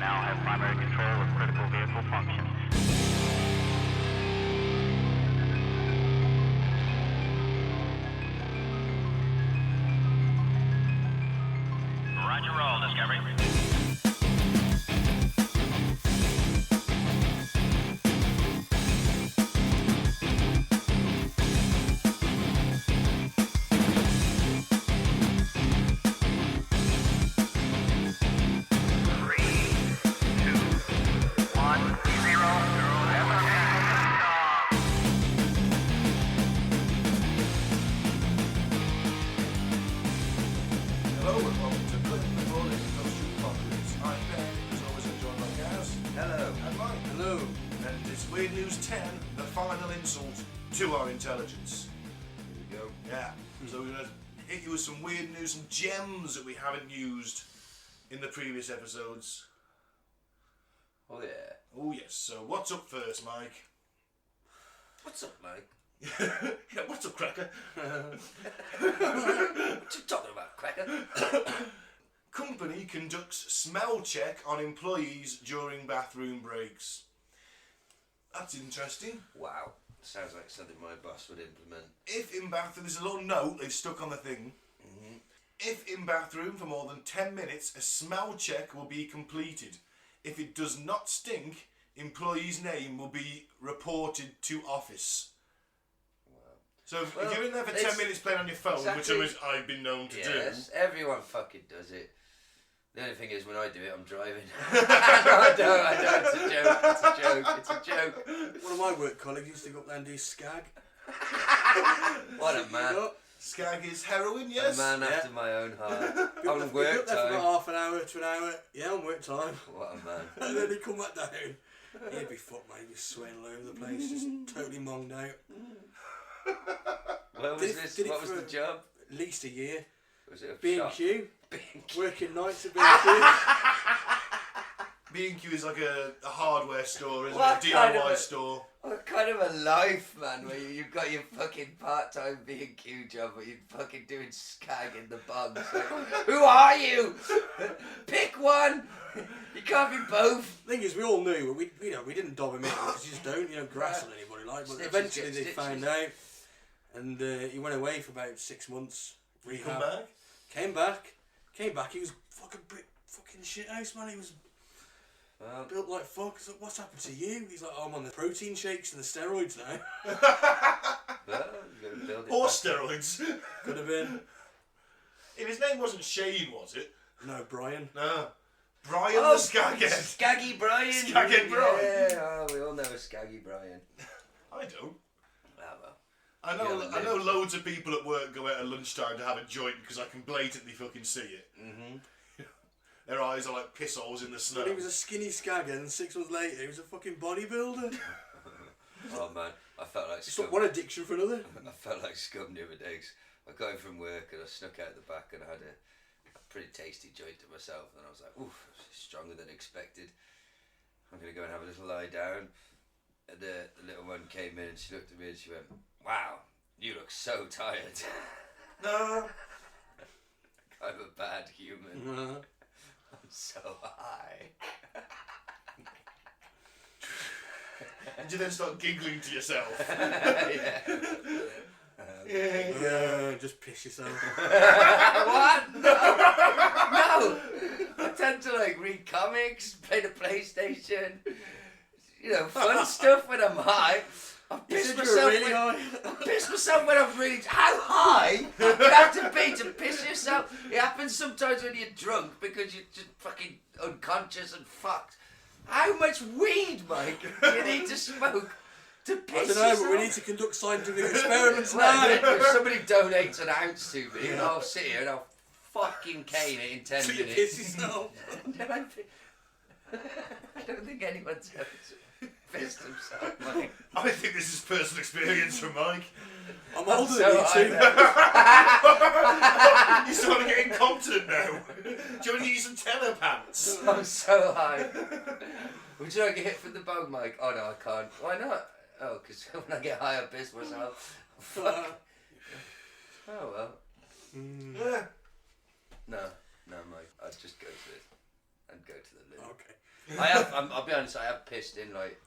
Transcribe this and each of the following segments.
now have primary control of critical vehicle functions. Roger, roll, Discovery. Hello and welcome to Good Morning Industrial Apocalypse. I'm Ben, as always I'm joined by Gaz. Hello. And Mike. Hello. And it's Weird News 10, the final insult to our intelligence. Here we go. Yeah. So we're going to hit you with some weird news, some gems that we haven't used in the previous episodes. Oh yeah. Oh yes, so what's up first, Mike? What's up, Mike? Yeah, what's up, Cracker? What you talking about, Cracker? Company conducts smell check on employees during bathroom breaks. That's interesting. Wow. Sounds like something my boss would implement. If in bathroom, there's a little note they've stuck on the thing. Mm-hmm. If in bathroom for more than 10 minutes, a smell check will be completed. If it does not stink, employee's name will be reported to office. So if you're in there for 10 minutes playing on your phone, exactly, which I've been known to do. Yes, everyone fucking does it. The only thing is, when I do it, I'm driving. No, I don't. It's a joke. One of my work colleagues used to go up there and do skag. What a man. Skag is heroin, yes? A man after my own heart. On We'd work up there for time. about half an hour to an hour. Yeah, on work time. What a man. And then he'd come back down. He'd be fucked, mate. He'd be swaying all over the place, just totally monged out. Where was this? What was the job? At least a year. Was it a shop? B&Q. B&Q. Working nights at B&Q. B&Q is like a hardware store, isn't What it? A kind of DIY a- store. What kind of a life, man, where you've got your fucking part-time B&Q job, where you're fucking doing skag in the bungs. Like, who are you? Pick one. You can't be both. Thing is, we all knew, but we didn't dob him in because you just don't, grass on anybody like. But Stitches eventually get they stitches. found out, and he went away for about 6 months. Did he come back? Came back. He was fucking shit house, man. He was built like fuck. I was like, what's happened to you? He's like, oh, I'm on the protein shakes and the steroids now. Well, you gotta build it Or back. steroids. Could have been. If his name wasn't Shane, was it? No, Brian. No. Brian the Skaghead. Skaggy Brian. Skaghead Brian. Yeah, oh, we all know a Skaggy Brian. I don't. Ah, well. I know loads of people at work go out at lunchtime to have a joint because I can blatantly fucking see it. Mm-hmm. Their eyes are like piss holes in the snow. But he was a skinny skagger, and 6 months later he was a fucking bodybuilder. Oh man, I felt like It's scum. not one addiction for another. I felt like scum the other day. 'Cause I got in from work and I snuck out the back and I had a pretty tasty joint to myself, and I was like, oof, stronger than expected. I'm gonna go and have a little lie down. And the little one came in and she looked at me and she went, wow, you look so tired. No. I'm a bad human. I'm so high. Did you then start giggling to yourself? Yeah. Just piss yourself. What? No. I tend to like read comics, play the PlayStation, fun stuff when I'm high. I piss myself really high. I piss myself when I'm really. How high you have to be to piss yourself? It happens sometimes when you're drunk because you're just fucking unconscious and fucked. How much weed, Mike, do you need to smoke to I piss don't know, yourself? but we need to conduct scientific experiments Well, now. if somebody donates an ounce to me, and I'll sit here and I'll fucking cane it in 10 So you minutes. piss yourself. I don't think anyone's ever pissed himself, Mike. I think this is personal experience from Mike. I'm older so than you high too. You're starting to get incontinent now. Do you want to use some telepants? I'm so high. Would you like a hit from the bone, Mike? Oh no, I can't. Why not? Oh, because when I get high, I piss myself. Fuck. Oh well. Yeah. No, Mike. I'd just go to the loo. Okay. I'll be honest. I have pissed in like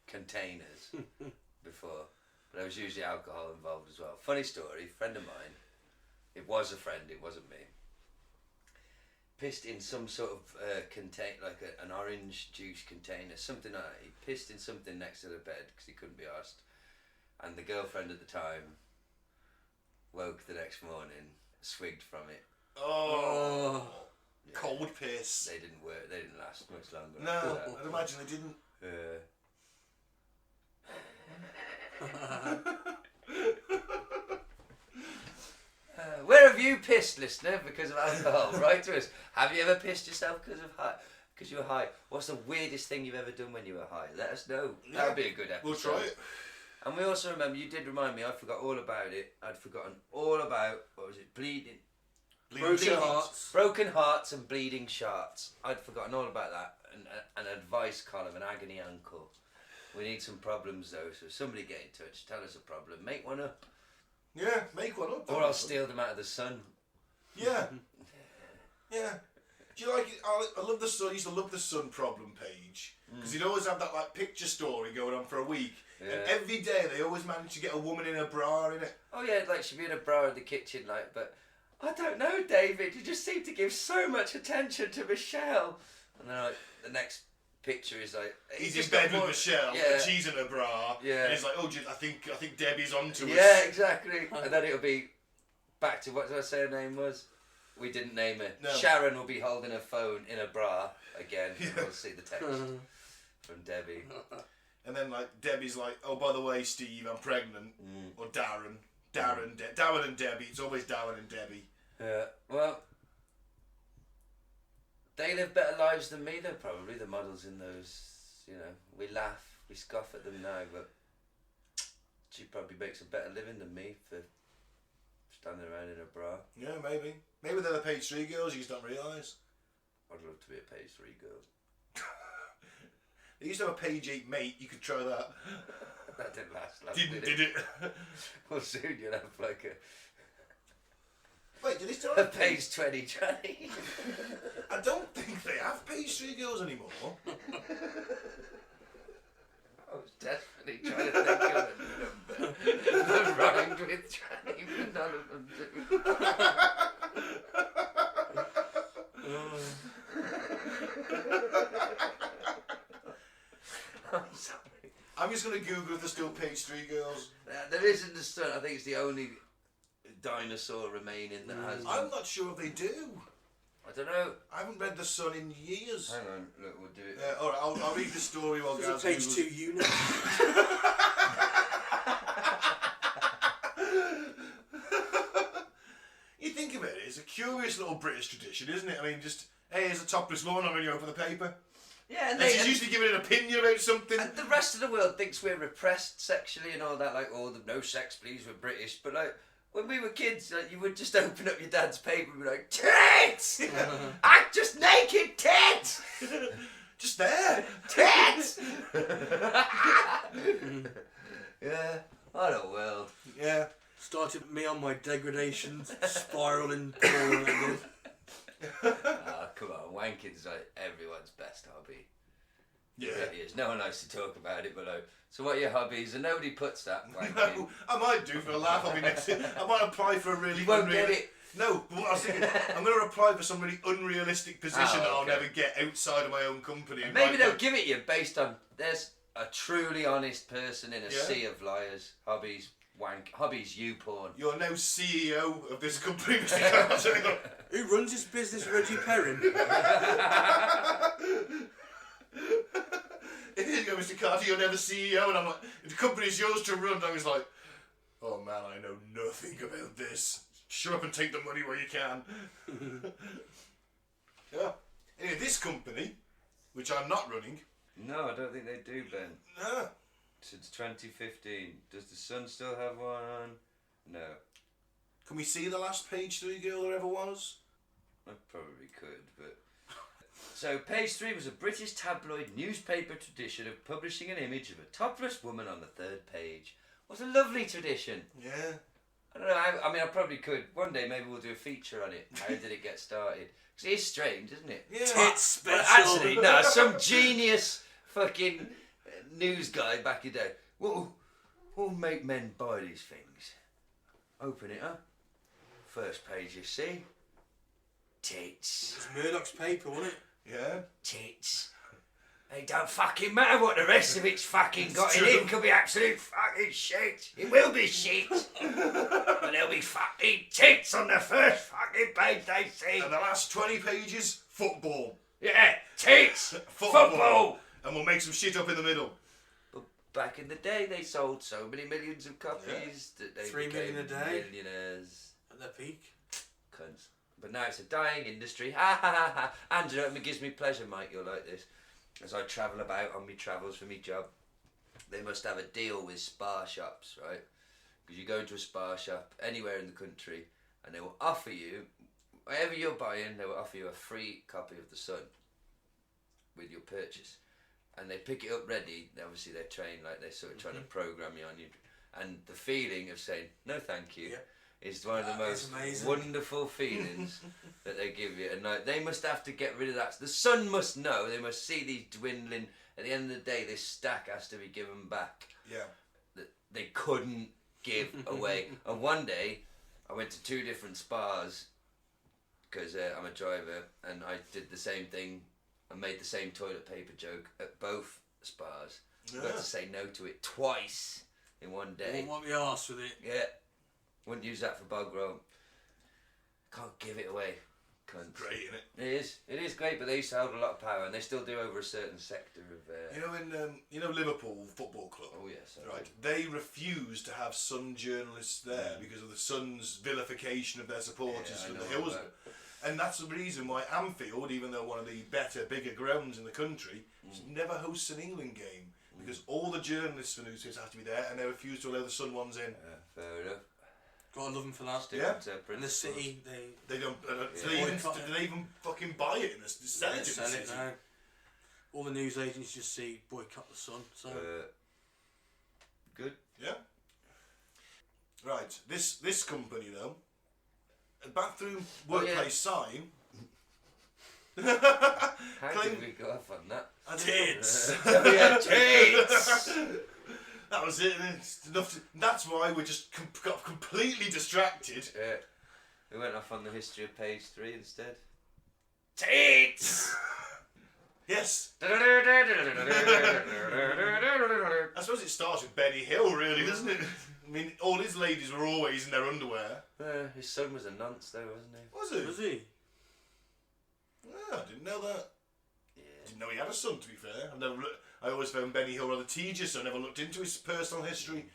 containers before, but there was usually alcohol involved as well. Funny story. Friend of mine. It was a friend. It wasn't me. Pissed in some sort of like an orange juice container, something like that. He pissed in something next to the bed because he couldn't be arsed. And the girlfriend at the time woke the next morning, swigged from it. Oh, Yeah. cold piss. They didn't work. They didn't last much longer. No, after that. I'd imagine they didn't. Where have you pissed, listener, because of alcohol? Write to us. Have you ever pissed yourself because you were high? What's the weirdest thing you've ever done when you were high? Let us know. Yeah. That would be a good episode. We'll try it. And we also remember, you did remind me, I forgot all about it. I'd forgotten all about, what was it, bleeding. Broken hearts and bleeding sharts. I'd forgotten all about that. An advice column, an agony uncle. We need some problems though, so somebody get in touch, tell us a problem, make one up. Yeah, make one up. Or I'll steal them out of the sun. Yeah. Yeah. Do you like it? I love the Sun. I used to love the Sun problem page because you'd always have that like picture story going on for a week, and every day they always managed to get a woman in a bra in it. Oh yeah, like she'd be in a bra in the kitchen, like, but I don't know, David. You just seem to give so much attention to Michelle. And then like the next picture is like He's in bed with Michelle, Yeah. and she's in a bra. Yeah. And he's like, oh, I think Debbie's onto us. Yeah, exactly. And then it'll be back to what did I say her name was? We didn't name her. No. Sharon will be holding her phone in a bra again. Yeah. We'll see the text from Debbie. And then like Debbie's like, oh, by the way, Steve, I'm pregnant. Or Darren. Darren and Debbie. It's always Darren and Debbie. Yeah. Well, they live better lives than me though, probably, the models in those, you know. We laugh, we scoff at them now, but she probably makes a better living than me for standing around in a bra. Yeah, maybe. Maybe they're the page 3 girls, you just don't realise. I'd love to be a page 3 girl. They used to have a page 8 mate, you could try that. That didn't last long, Did it? Well, soon you'll have like Wait, do they still a have page 2020. I don't think they have page 3 girls anymore. I was desperately trying to think of a number that rhymed with tranny, but none of them do. I'm sorry. I'm just going to Google if there's still page 3 girls. There isn't the sun. I think it's the only dinosaur remaining that has. I'm not sure if they do. I don't know. I haven't read The Sun in years. Hang on, look, we'll do it. Alright, I'll read the story while It's Gaz a page Googles. 2 unit. You think about it, it's a curious little British tradition, isn't it? I mean, just, hey, here's a topless woman when you open the paper. Yeah, and And she's usually giving an opinion about something. and the rest of the world thinks we're repressed sexually and all that, like, oh, no sex, please, we're British. But, like, when we were kids, like, you would just open up your dad's paper and be like, tits! Act just naked, tits! Just there. Tits! Yeah, what a world. Yeah. Started me on my degradation spiral and falling again. Oh, come on, wanking's like everyone's best hobby. Yeah. It really is. No one likes to talk about it, but like, so what are your hobbies? And nobody puts that wanking. No, I might do for a laugh. I might apply for a really You won't get it. No, but what I was thinking, I'm going to apply for some really unrealistic position that I'll okay. never get outside of my own company. And maybe they'll give it you based on there's a truly honest person in a sea of liars. Hobbies, wank. Hobbies, you porn. You're now CEO of this company, Mr. Carter. Who runs this business, Reggie Perrin? Here you go, Mr. Carter, you're never CEO. And I'm like, the company's yours to run. And I was like, oh man, I know nothing about this. Shut up and take the money where you can. Yeah. Anyway, this company, which I'm not running. No, I don't think they do, Ben. No. Since 2015. Does the Sun still have one on? No. Can we see the last page 3 girl there ever was? I probably could, but... So, page 3 was a British tabloid newspaper tradition of publishing an image of a topless woman on the 3rd page. What a lovely tradition. Yeah. I don't know. I mean, I probably could. One day, maybe we'll do a feature on it. How did it get started? Because it is strange, isn't it? Yeah. Tits special. But actually, no. Some genius fucking news guy back in the day. What will make men buy these things? Open it up. First page you see. Tits. It's Murdoch's paper, wasn't it? Yeah. Tits. It don't fucking matter what the rest of it's fucking got in it. It could be absolute fucking shit. It will be shit. But there'll be fucking tits on the first fucking page they see. And the last 20 pages, football. Yeah, tits. Football. And we'll make some shit up in the middle. But back in the day, they sold so many millions of copies that they 3 became million a day. millionaires. At their peak. Cunts. But now it's a dying industry. Ha ha ha ha. And you know, it gives me pleasure, Mike, you'll like this. As I travel about on my travels for my job, they must have a deal with spa shops, right? Because you go into a spa shop anywhere in the country and they will offer you, whatever you're buying, they will offer you a free copy of The Sun with your purchase. And they pick it up ready. Obviously they're trained, like they're sort of trying to program you on you. And the feeling of saying, no thank you. Yeah. Is one of the That most is amazing. wonderful feelings that they give you, and like they must have to get rid of that. The Sun must know. They must see these dwindling. At the end of the day, this stack has to be given back. Yeah. That they couldn't give away. And one day, I went to 2 different spas because I'm a driver, and I did the same thing. I made the same toilet paper joke at both spas. I got to say no to it twice in one day. Won't want me arse with it. Yeah. Wouldn't use that for bog roll. Can't give it away. Cunts. Great, isn't it? It is great, but they used to hold a lot of power, and they still do over a certain sector of. You know Liverpool Football Club? Oh yes. Right. They refuse to have Sun journalists there because of the Sun's vilification of their supporters Yeah, I from know the hills. about- And that's the reason why Anfield, even though one of the better, bigger grounds in the country, never hosts an England game. Because all the journalists for newspapers have to be there, and they refuse to allow the Sun ones in. Fair enough. Gotta love them for that. Stick Yeah. to In the principles. city, They don't. Yeah. Do they even fucking buy it and sell it in the sell city? it now. All the news agents just see boycott the Sun. So Good. Yeah. Right. This company though, a bathroom workplace sign. How Claim- did we go off on that? Tits. Yeah, tits. That was it. And it's enough that's why we just got completely distracted. Yeah. We went off on the history of page 3 instead. Tits. Yes. I I suppose it starts with Benny Hill, really, doesn't it? I mean, all his ladies were always in their underwear. His son was a nonce though, wasn't he? Was it? was he? I didn't know that. Yeah. Didn't know he had a son, to be fair. I always found Benny Hill rather tedious, so I never looked into his personal history.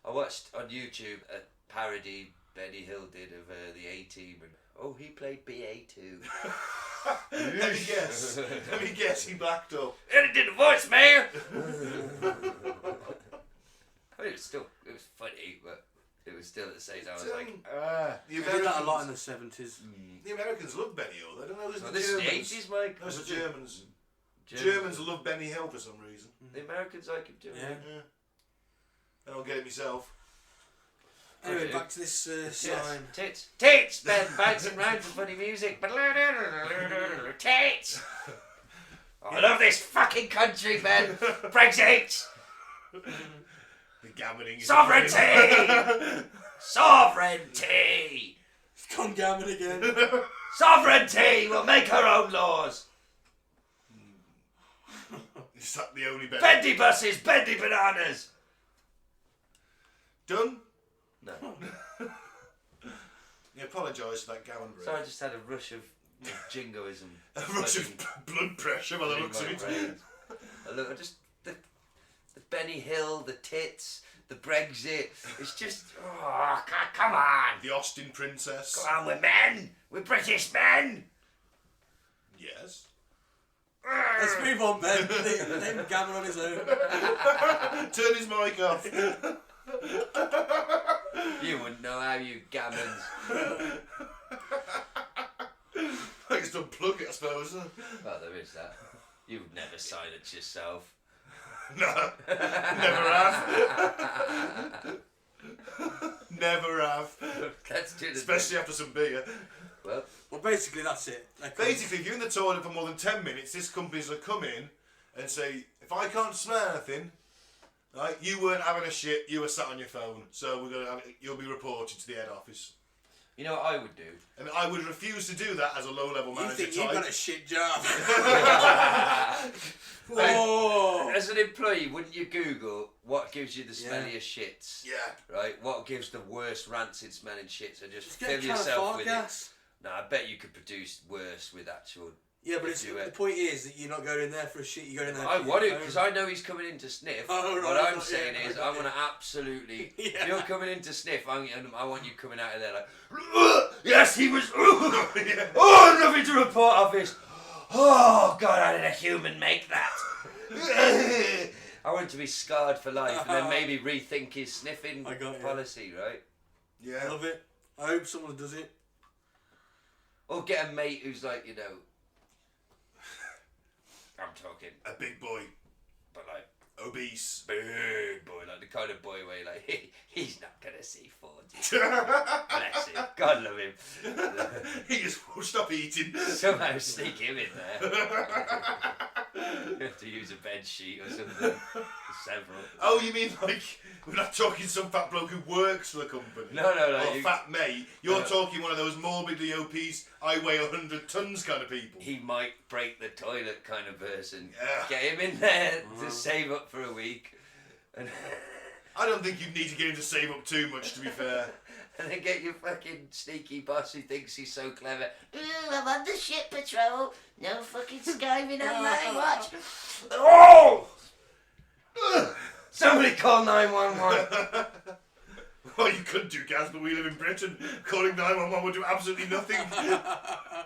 I watched on YouTube a parody Benny Hill did of the A-Team, and he played BA2. Let me guess, he blacked up. And he did the voice, man. I mean, it was funny, but it was still at the same time. I was like, The They did that a Americans, lot in the 70s. the Americans love Benny Hill. I don't know, there's well, the this is the Germans. 80s, Mike. Those are Germans. Germans love Benny Hill for some reason. The Americans like him too. Yeah. Yeah. I don't get it myself. Anyway, Okay. back to this sign. Tits, Ben, bouncing round to funny music. Tits. I love this fucking country, Ben. Brexit. The gammoning is Sovereignty. Sovereignty. It's gone gammon again. Sovereignty. We'll make our own laws. Is that the only benefit? Bendy buses, bendy bananas. Done? No. You apologise for that gammon break. So I just had a rush of jingoism. A rush of blood pressure by the looks of it. I just the Benny Hill, the tits, the Brexit. It's just come on, The Austin Princess. come on, we're men, we're British men. Yes. Let's move on, Ben. Let him gammon on his own. Turn his mic off. You wouldn't know how you gammons. I just unplug it, I suppose. Well, there is that. You've never silence yourself. No, never have. Never have. Let's do this. Especially after some beer. Well, basically that's it. Basically, if you're in the toilet for more than 10 minutes, this company's going to come in and say, if I can't smell anything, right, you weren't having a shit, you were sat on your phone, so you'll be reported to the head office. you know what I would do? And I would refuse to do that as a low-level You manager think you've type. got a shit job? Whoa. As an employee, wouldn't you Google what gives you the smelliest shits? Yeah. Right? What gives the worst rancid smelling shits? And just Get fill a can of yourself fart with gas. it. No, I bet you could produce worse with actual. Yeah, but the point is that you're not going in there for a shit. You're going in there. I for want your it because I know he's coming in to sniff. Oh, right, what I'm yeah, saying is, I I want to absolutely. Yeah. If you're coming in to sniff, I want you coming out of there like, yes, he was. Oh, nothing to report, office. Oh God, how did a human make that? I want him to be scarred for life, and then maybe rethink his sniffing policy, right? Yeah. Love it. I hope someone does it. Or get a mate who's like, you know, I'm talking A big boy. but like Obese. big boy, like the kind of boy where you're like, he's not gonna see 40. Bless him. God love him. He just won't stop eating. Somehow sneak him in there. You have to use a bed sheet or something. Several. Oh, you mean like, we're not talking some fat bloke who works for the company? No. Or fat mate. You're talking one of those morbidly obese, I weigh 100 tons kind of people. He might break the toilet kind of person. Yeah. Get him in there to save up for a week. And I don't think you need to get him to save up too much, to be fair. and then get your fucking sneaky boss who thinks he's so clever. Ooh, I'm on the ship patrol. No fucking skiving on my watch. Oh! Somebody call 911. Well, you could do, Gaz, but we live in Britain. Calling 911 would do absolutely nothing.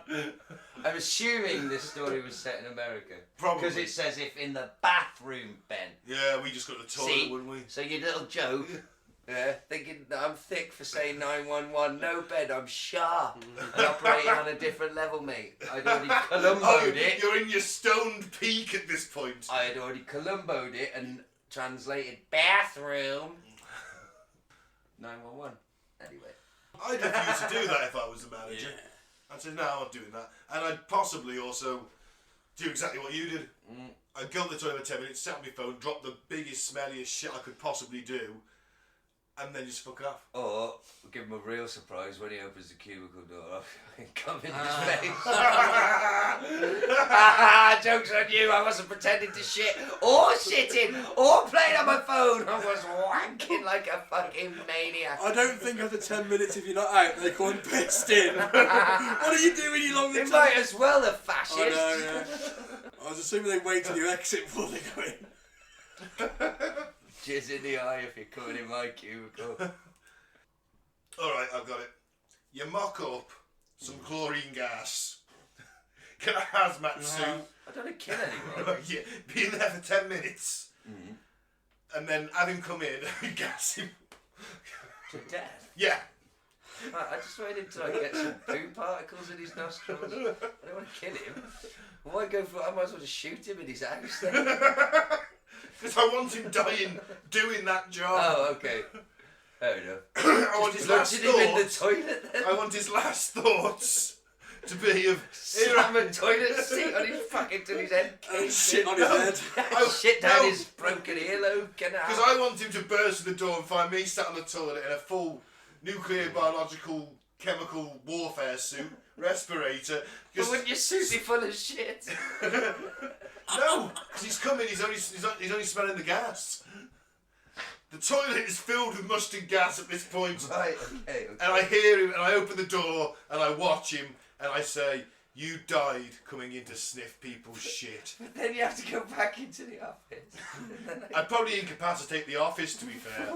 I'm assuming this story was set in America. Probably. Because it says if in the bathroom, Ben. Yeah, we just got the toilet, See? wouldn't we? So your little joke, thinking that I'm thick for saying 911. No, Ben, I'm sharp and operating on a different level, mate. I'd already Columboed it. You're in your stoned peak at this point. I had already Columboed it and translated bathroom 911. Anyway. I'd refuse to do that if I was the manager. I'd say, no, I'm not doing that. And I'd possibly also do exactly what you did. I'd go to the toilet for 10 minutes, set on my phone, drop the biggest, smelliest shit I could possibly do, and then just fuck off. Or give him a real surprise when he opens the cubicle door and come in his face. Joke's on you, I wasn't pretending to shit or shitting or playing on my phone. I was wanking like a fucking maniac. I don't think after 10 minutes, if you're not out, they come and pissed in. What are you doing, you long They time? might as well, the fascists. I know, yeah. I was assuming they wait till you exit before they go in. Jizz in the eye if you're coming in my cubicle. Alright, I've got it. You mock up some chlorine gas. Get a hazmat suit. I don't want to kill anyone. Yeah, be in there for 10 minutes. And then have him come in and gas him. To death. Yeah. I just wanted him to like, get some poo particles in his nostrils. I don't want to kill him. I might as well just shoot him in his house then. Because I want him dying doing that job. Oh, okay. Fair enough. I want his last Launching him in the thoughts. toilet then. I want his last thoughts to be of Slam a toilet seat on his fucking to his head. Shit on his head. Shit down his broken earlobe canal. Because I want him to burst through the door and find me sat on the toilet in a full nuclear, biological, chemical warfare suit, respirator. But wouldn't your suit be full of shit? No, because he's coming. He's only smelling the gas. The toilet is filled with mustard gas at this point. Right. Okay. And I hear him, and I open the door, and I watch him, and I say, "You died coming in to sniff people's shit." But then you have to go back into the office. I'd probably incapacitate the office, to be fair.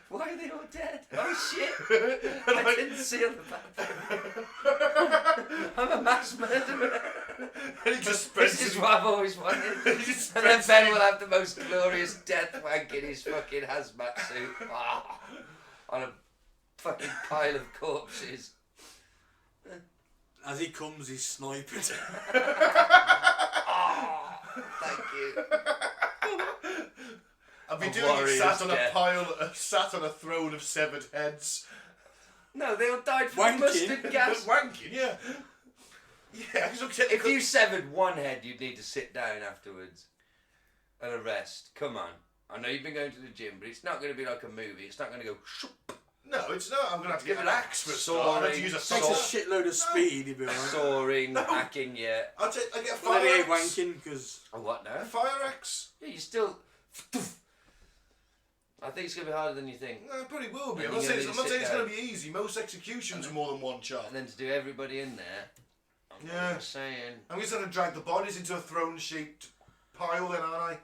Why are they all dead? Oh shit! I didn't seal the bathroom. I'm a mass murderer. And he just spreads This is his- what I've always wanted. he just And then spreads Ben his- will have the most glorious death wank in his fucking hazmat suit. On a fucking pile of corpses. As he comes, he's sniping. Thank you. I'll be A doing it warrior's sat on death. sat on a throne of severed heads. No, they all died from Wanking. mustard gas. Wanking, yeah. Yeah, If you severed one head, you'd need to sit down afterwards and a rest. Come on. I know you've been going to the gym, but it's not going to be like a movie. It's not going to go shoop. No, it's not. I'm going to have to get an axe for a start. I'm going to use a Takes saw. a shitload of speed, you'd be alright. Soaring, hacking, yeah. I get a Well, fire they ain't axe. wanking, because... A what A now? fire axe. Yeah, you still... I think it's going to be harder than you think. No, it probably will be. And I'm not you're saying, gonna I'm not saying it's sit going to be easy. Most executions are more than one chop. And then to do everybody in there, I'm Yeah. not saying... I'm just going to drag the bodies into a throne-shaped pile then, aren't I?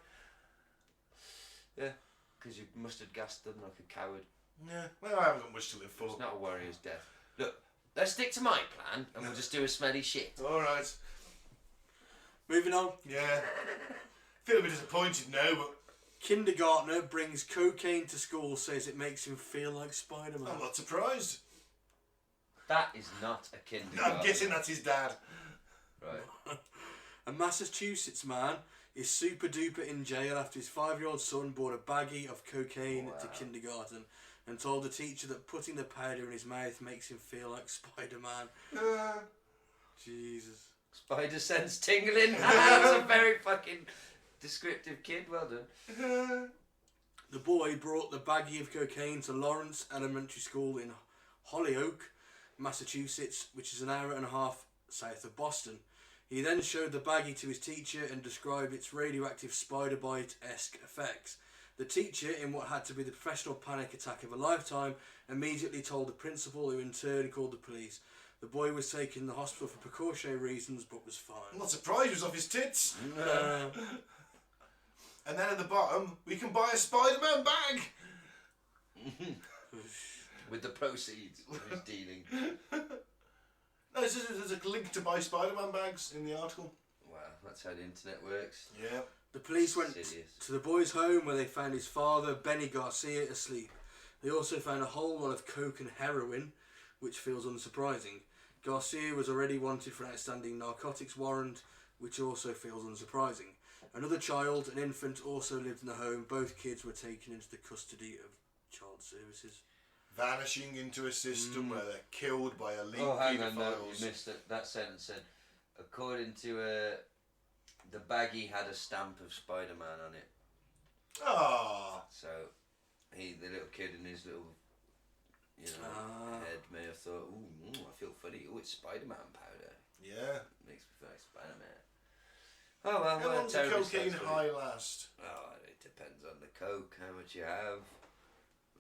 Yeah, because you mustard gassed them like a coward. Yeah. Well, I haven't got much to live for. It's not a warrior's death. Look, let's stick to my plan and we'll just do a smelly shit. Alright. Moving on. Yeah. Feel a bit disappointed now, but Kindergartner brings cocaine to school, says it makes him feel like Spider-Man. I'm not surprised. That is not a kindergarten. I'm guessing that's his dad. Right. A Massachusetts man is super duper in jail after his 5-year-old son brought a baggie of cocaine to kindergarten and told the teacher that putting the powder in his mouth makes him feel like Spider-Man. Jesus. Spider sense tingling. That's a very fucking descriptive kid. Well done. The boy brought the baggie of cocaine to Lawrence Elementary School in Holyoke, Massachusetts, which is an hour and a half south of Boston. He then showed the baggie to his teacher and described its radioactive spider bite-esque effects. The teacher, in what had to be the professional panic attack of a lifetime, immediately told the principal, who in turn called the police. The boy was taken to the hospital for precautionary reasons, but was I'm fine. not surprised he was off his tits. And then at the bottom, we can buy a Spider-Man bag. With the proceeds of his dealing. No, there's a link to buy Spider-Man bags in the article. Wow, that's how the internet works. Yeah. The police went Insidious. to the boy's home where they found his father, Benny Garcia, asleep. They also found a whole lot of coke and heroin, which feels unsurprising. Garcia was already wanted for an outstanding narcotics warrant, which also feels unsurprising. Another child, an infant, also lived in the home. Both kids were taken into the custody of child services. Vanishing into a system where they're killed by elite Oh, hang on, no, paedophiles. you missed it. That sentence said, according to the baggie had a stamp of Spider-Man on it. Ah. So, the little kid in his little, head may have thought, ooh, I feel funny. Oh, it's Spider-Man powder. Yeah. Makes me feel like Spider-Man. Oh, well, How we're long's a terrorists, cocaine that's high what last? Oh, it depends on the coke, how much you have.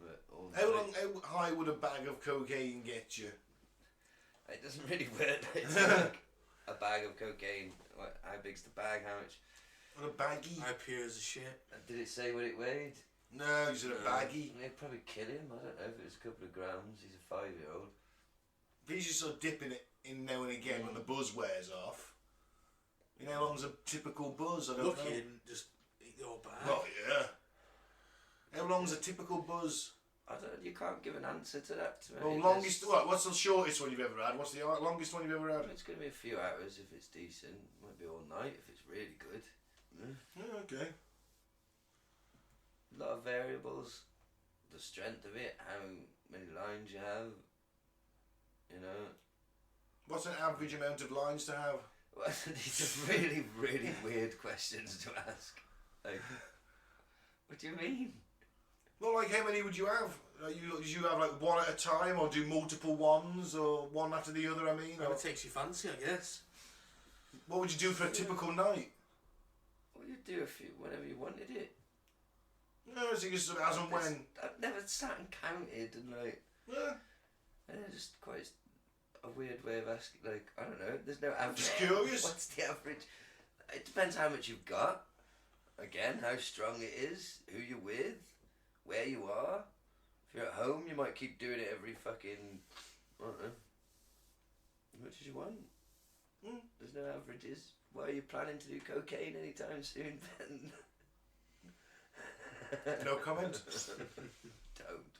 But all How night. high would a bag of cocaine get you? It doesn't really work. It's like a bag of cocaine. How big's the bag? How much? What a baggie? I pure as a shit. Did it say what it weighed? No, you said a baggie. They'd probably kill him. I don't know if it was a couple of grams. He's a 5-year-old. He's just sort of dipping it in now and again when the buzz wears off. You know how long's a typical buzz? I don't Look know. in, just eat your bag. Oh yeah. How long's a typical buzz? I don't. You can't give an answer to that. To me. Well, longest. What's the shortest one you've ever had? What's the longest one you've ever had? It's going to be a few hours if it's decent. Might be all night if it's really good. Yeah, okay. A lot of variables. The strength of it, how many lines you have. You know. What's an average amount of lines to have? Well, these are really, really weird questions to ask. Like, what do you mean? Well, like how many would you have? You have like one at a time, or do multiple ones, or one after the other? I mean, or, Whatever takes you fancy, I guess. what would you do for a typical night? Well, you do whenever you wanted it. No, so you just as and when. I've never sat and counted and like. Yeah. It's just quite a weird way of asking. Like, I don't know. There's no average. Just curious. What's the average? It depends how much you've got. Again, how strong it is, who you're with, where you are. If you're at home, you might keep doing it every fucking. I don't know. As much as you want. There's no averages. Why are you planning to do cocaine anytime soon, Ben? No comment. Don't.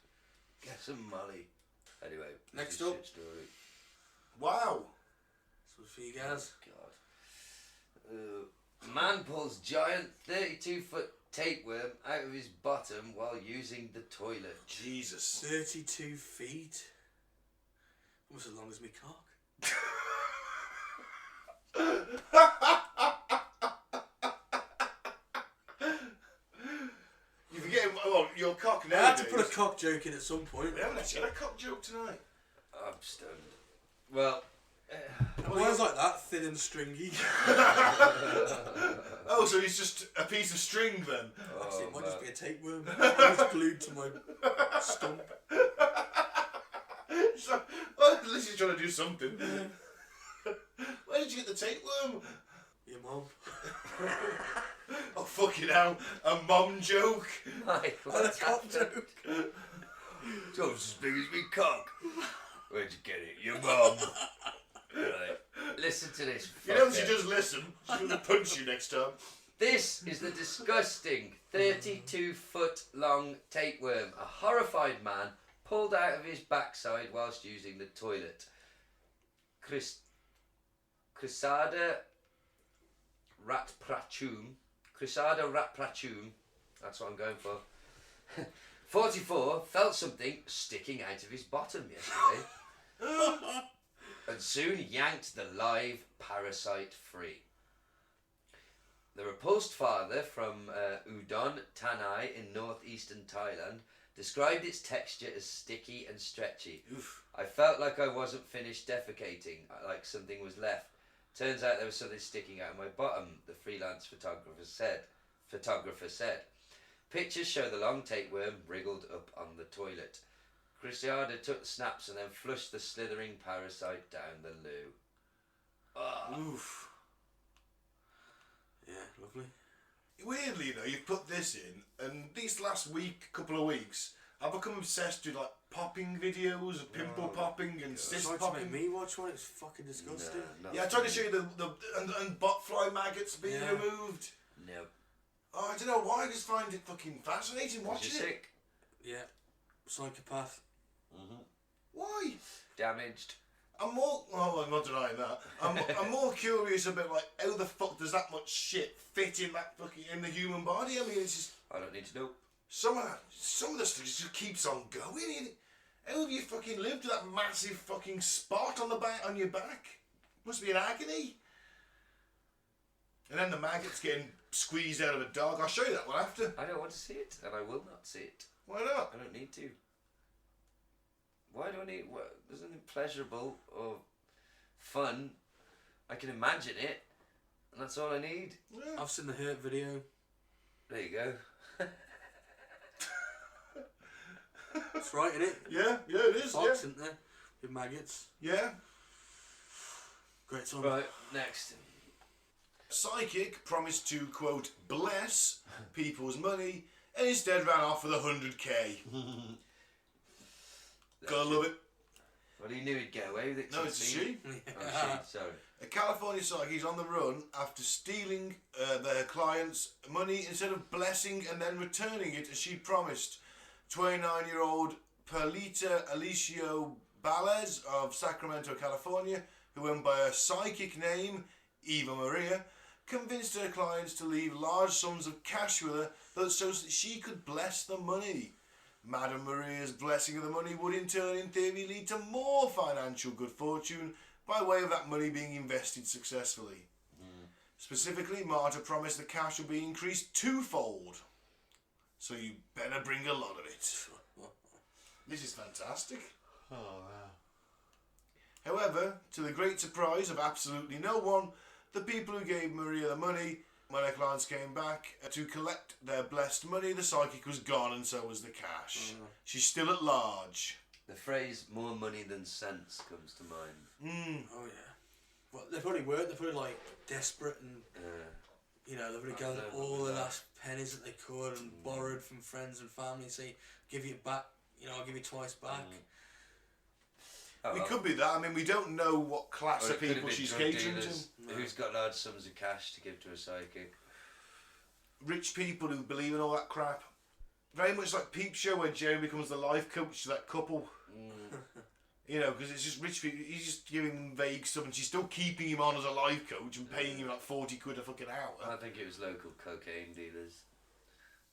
Get some Molly. Anyway, Next this is a up. shit story. Wow. This was for you guys. God. Man pulls giant 32-foot tapeworm out of his bottom while using the toilet. Jesus. 32 feet. Almost as long as me cock. You forget, well, your cock I nowadays. had to put a cock joke in at some point. We haven't actually had a cock joke tonight. I'm stunned. Well, Why is like that, thin and stringy? Oh, so he's just a piece of string then? Actually, it might just be a tapeworm. It's glued to my stump. So, well, at least he's trying to do something. Where did you get the tapeworm? Your mum. Oh, fucking hell. A mom joke. Mike, And a what's cock happened? joke. It's almost as big as me cock. Where'd you get it? Your mum. Right. Listen to this. You know, if fucker. she does listen, she's going to punch you next time. This is the disgusting 32-foot long tapeworm a horrified man pulled out of his backside whilst using the toilet. Crisada ratprachum. Crisada ratprachum. That's what I'm going for. 44 felt something sticking out of his bottom yesterday and soon yanked the live parasite free. The repulsed father from Udon, Tanai in northeastern Thailand described its texture as sticky and stretchy. Oof. I felt like I wasn't finished defecating, like something was left. Turns out there was something sticking out of my bottom, the freelance photographer said. Pictures show the long tapeworm wriggled up on the toilet. Cristiada took snaps and then flushed the slithering parasite down the loo. Oof. Yeah, lovely. Weirdly, though, you've put this in, and these last couple of weeks, I've become obsessed with, like, popping videos of pimple popping and cyst Tried to popping. make me watch one, it's fucking disgusting. No, Yeah, I tried to show you and botfly maggots being Yeah. removed. No. Oh, I don't know why, I just find it fucking fascinating watching You're it. sick. Yeah. Psychopath. Why? Damaged. I'm not denying that. I'm more curious about, like, how the fuck does that much shit fit in the human body? I mean, it's just I don't need to know. some of the stuff just keeps on going. How have you fucking lived with that massive fucking spot on your back? Must be an agony. And then the maggots getting squeezed out of a dog. I'll show you that one after. I don't want to see it, and I will not see it. Why not? I don't need to. Why do I need? There's nothing pleasurable or fun. I can imagine it, and that's all I need. Yeah. I've seen the Hurt video. There you go. It's right, innit? Yeah, it is. Fox, isn't there? With maggots. Yeah. Great song. Right, next. Psychic promised to, quote, bless people's money and instead ran off with 100k. Gotta love it. Well, he knew he'd get away with it. No, it's a she. Oh, she. Sorry. A California psychic is on the run after stealing their clients' money instead of blessing and then returning it as she promised. 29-year-old Perlita Alicio Balez of Sacramento, California, who went by a psychic name, Eva Maria, convinced her clients to leave large sums of cash with her so that she could bless the money. Madame Maria's blessing of the money would in turn, in theory, lead to more financial good fortune by way of that money being invested successfully. Specifically, Marta promised the cash would be increased twofold. So you better bring a lot of it. This is fantastic. Oh, wow. However, to the great surprise of absolutely no one, the people who gave Maria the money, when her clients came back to collect their blessed money, the psychic was gone and so was the cash. She's still at large. The phrase "more money than sense" comes to mind. Oh, yeah. Well, they probably weren't. They're probably, like, desperate and, you know, they've probably gathered all the last pennies that they could and borrowed from friends and family and say, give you back, you know, I'll give you twice back. Oh, It could be that. I mean, we don't know what class or of it could have people been she's drug catering dealers to. who's got large sums of cash to give to a psychic. Rich people who believe in all that crap. Very much like Peep Show, where Jeremy becomes the life coach to that couple. You know, because it's just rich people. He's just giving them vague stuff, and she's still keeping him on as a life coach and paying him like 40 quid a fucking hour. I think it was local cocaine dealers.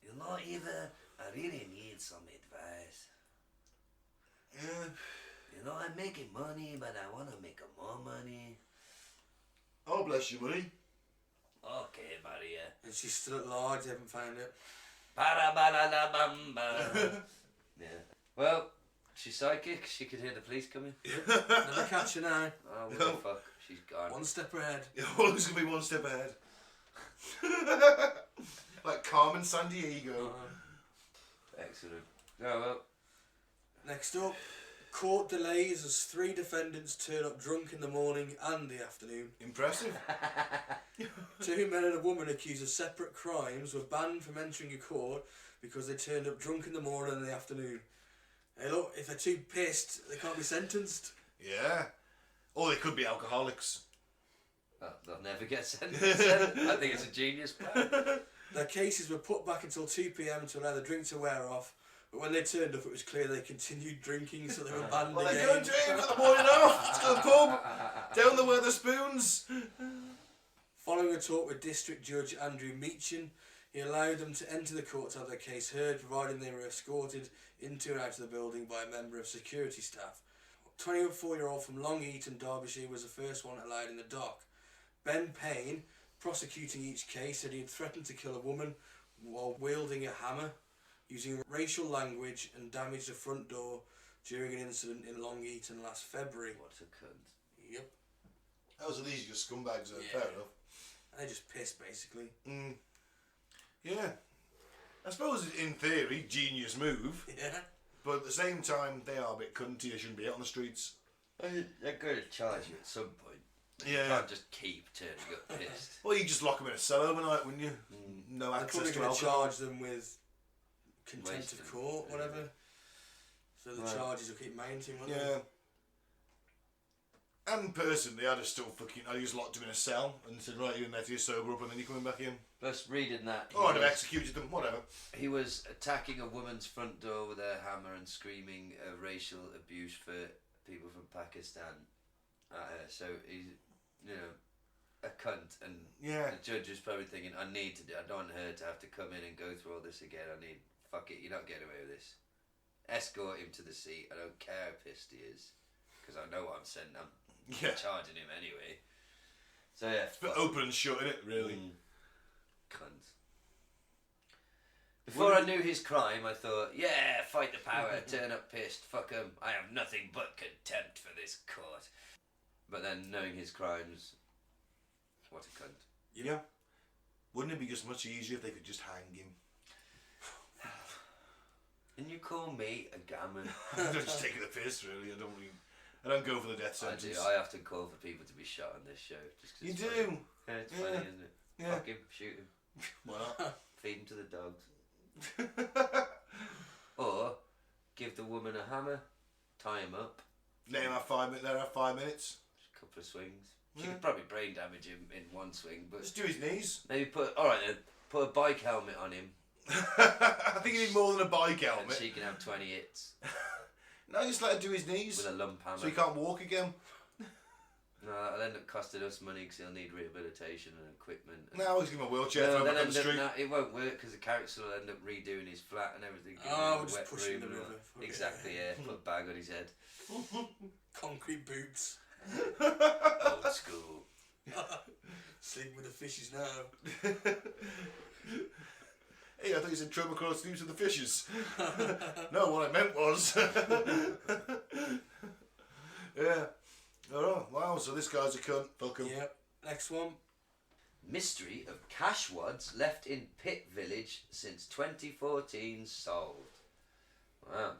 You know, Eva, I really need some advice. Yeah. You know, I'm making money, but I want to make more money. Oh, bless you, buddy. Okay, Maria. And she's still at large, they haven't found it. Ba-da-ba-da-da-bum-ba. Yeah. Well, she's psychic. She could hear the police coming. Never catch her now. Oh, what the fuck? She's gone. One step ahead. You're always going to be one step ahead. Like Carmen Sandiego. Excellent. Oh, well. Next up, court delays as 3 defendants turn up drunk in the morning and the afternoon. Impressive. 2 men and a woman accused of separate crimes were banned from entering a court because they turned up drunk in the morning and the afternoon. Hey look, if they're too pissed, they can't be sentenced. Yeah. Or they could be alcoholics. Oh, they'll never get sentenced. I think it's a genius plan. Their cases were put back until 2 p.m. to allow the drink to wear off, but when they turned up it was clear they continued drinking, so they were banned Well, again. they don't drink at the morning off. Let's go to the pub. Down the Weatherspoons. Following a talk with District Judge Andrew Meechan, he allowed them to enter the court to have their case heard, providing they were escorted into and out of the building by a member of security staff. 24-year-old from Long Eaton, Derbyshire, was the first one allowed in the dock. Ben Payne, prosecuting each case, said he had threatened to kill a woman while wielding a hammer, using racial language, and damaged a front door during an incident in Long Eaton last February. What a cunt. Yep. Those are these just scumbags, though. Yeah. Fair enough. And they just pissed, basically. Yeah. I suppose in theory, genius move. Yeah. But at the same time, they are a bit cunty. They shouldn't be out on the streets. They're going to charge you at some point. You Yeah. can't just keep turning up pissed. Well, you just lock them in a cell overnight, wouldn't you? No They're access probably to going to alcohol. charge them with contempt of court, whatever. So the Right. charges will keep mounting, won't Yeah. And personally, I'd just locked them in a cell and said, right, you're in there till you sober up and then you're coming back in. Plus, reading that, Or I'd have executed them, whatever. he was attacking a woman's front door with a hammer and screaming racial abuse for people from Pakistan at her. So he's, a cunt. And Yeah. the judge was probably thinking, I don't want her to have to come in and go through all this again. Fuck it, you're not getting away with this. Escort him to the seat. I don't care how pissed he is. Because I know what I'm sending. I'm Yeah. charging him anyway. So yeah. It's a bit open and shut, innit, really? Cunt. Before I knew his crime, I thought, yeah, fight the power, turn up pissed, fuck him. I have nothing but contempt for this court. But then knowing his crimes, what a cunt. Yeah. Wouldn't it be just much easier if they could just hang him? And you call me a gammon? I'm just taking the piss, really. I don't go for the death I sentence. do. I often call for people to be shot on this show. Just 'cause You it's do? funny. Yeah, it's Yeah. funny, isn't it? Yeah. Fuck him, shoot him, Why not? feed him to the dogs. Or give the woman a hammer, tie him up, Let him have 5 minutes. Let her have 5 minutes. a couple of swings. She Yeah. could probably brain damage him in one swing, but Just do his knees. maybe put a bike helmet on him, I think you need more than a bike and helmet. she can have 20 hits No, just let her do his knees. with a lump hammer. So he can't walk again. No, that'll end up costing us money because he'll need rehabilitation and equipment. And No, he's give him a wheelchair. no, throw him then back on the end up, street. no, it won't work because the council will end up redoing his flat and everything. give him Oh, a we'll just wet push him in room the and all. river. Fuck it. Exactly, yeah. Put a bag on his head. Concrete boots. Old school. Sleeping with the fishes now. Hey, I thought you said trouble across sleeps with the fishes. No, what I meant was. Yeah. Oh, wow, so this guy's a cunt. Fuck him. Yep. Next one. Mystery of cash wads left in Pit Village since 2014 solved. Wow.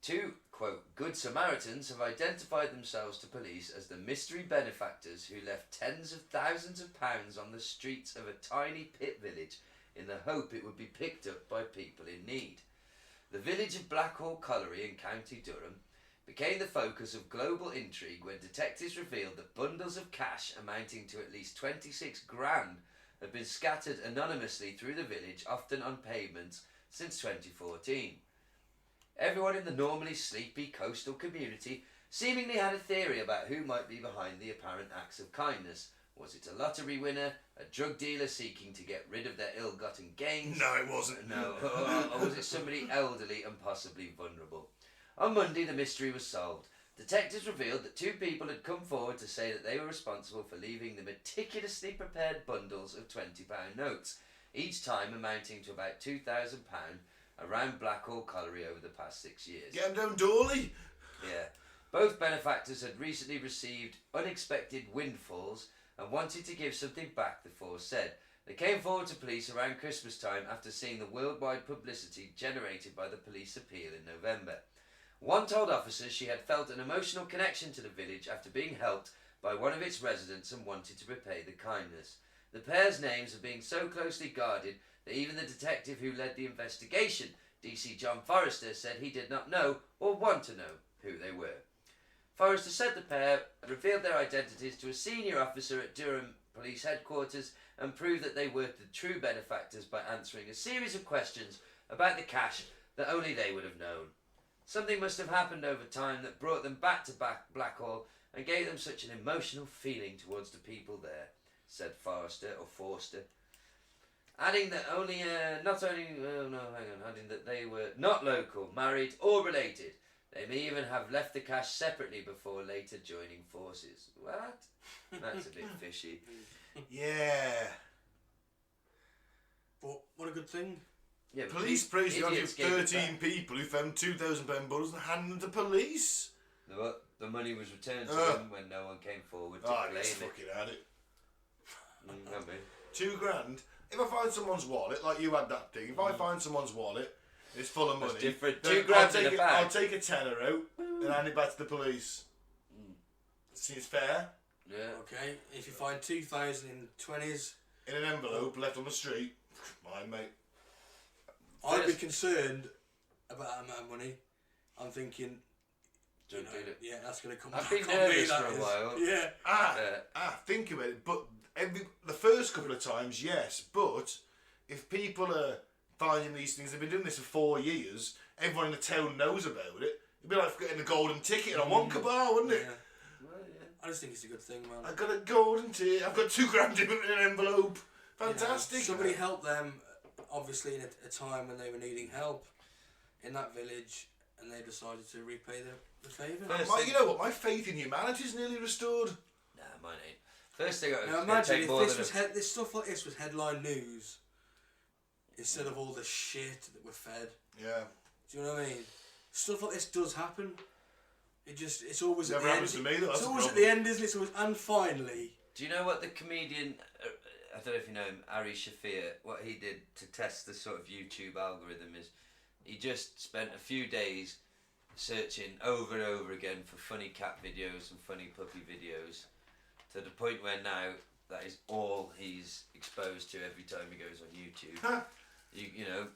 2, quote, Good Samaritans have identified themselves to police as the mystery benefactors who left tens of thousands of pounds on the streets of a tiny pit village in the hope it would be picked up by people in need. The village of Blackhall Colliery in County Durham became the focus of global intrigue when detectives revealed that bundles of cash amounting to at least 26 grand had been scattered anonymously through the village, often on pavements, since 2014. Everyone in the normally sleepy coastal community seemingly had a theory about who might be behind the apparent acts of kindness. Was it a lottery winner, a drug dealer seeking to get rid of their ill-gotten gains? No, it wasn't. No, or was it somebody elderly and possibly vulnerable? On Monday, the mystery was solved. Detectives revealed that 2 people had come forward to say that they were responsible for leaving the meticulously prepared bundles of £20 notes, each time amounting to about £2,000 around Blackhall Colliery over the past 6 years. Get 'em down, Dawley. Yeah. Both benefactors had recently received unexpected windfalls and wanted to give something back, the force said. They came forward to police around Christmas time after seeing the worldwide publicity generated by the police appeal in November. One told officers she had felt an emotional connection to the village after being helped by one of its residents and wanted to repay the kindness. The pair's names are being so closely guarded that even the detective who led the investigation, DC John Forrester, said he did not know or want to know who they were. Forrester said the pair revealed their identities to a senior officer at Durham Police Headquarters and proved that they were the true benefactors by answering a series of questions about the cash that only they would have known. Something must have happened over time that brought them back to Blackhall and gave them such an emotional feeling towards the people there, said Forrester. Adding that adding that they were not local, married or related. They may even have left the cash separately before later joining forces. What? That's a bit fishy. Yeah. But what a good thing. Yeah, Police praise the idea of idiots gave it 13 back. people who found £2,000 bundles and handed them to police. The money was returned to them when no one came forward to Oh, claim let's it. fucking had it. I mean, £2,000. If I find someone's wallet, like you had that thing, if I find someone's wallet, it's full of money. That's different. then £2,000 in a bag. I'll take a tenner out and hand it back to the police. Seems fair. yeah. Okay, if you find 2,000 in 20s, In an envelope left on the street. Mine, mate. I'd be concerned about that amount of money. I'm thinking, Don't do it. yeah, that's going to come I've back been on me, nervous that for a is. while. Yeah. Think of it. But the first couple of times, yes. But if people are finding these things, they've been doing this for 4 years, everyone in the town knows about it. It'd be like getting a golden ticket in a Wonka bar, wouldn't it? Yeah. I just think it's a good thing, man. I got a golden ticket. I've got £2,000 in an envelope. Fantastic. You know, somebody helped them, obviously, in a time when they were needing help in that village, and they decided to repay the favour. You know what? My faith in humanity is nearly restored. Nah, mine ain't. First thing I Now imagine if this stuff like this was headline news instead of all the shit that we're fed. Yeah. Do you know what I mean? Stuff like this does happen. It's always Never at the happens end. to me, though. It's That's always the at the end, isn't it? It's always, and finally. Do you know what the comedian, I don't know if you know him, Ari Shafir, what he did to test the sort of YouTube algorithm is he just spent a few days searching over and over again for funny cat videos and funny puppy videos to the point where now that is all he's exposed to every time he goes on YouTube. You know,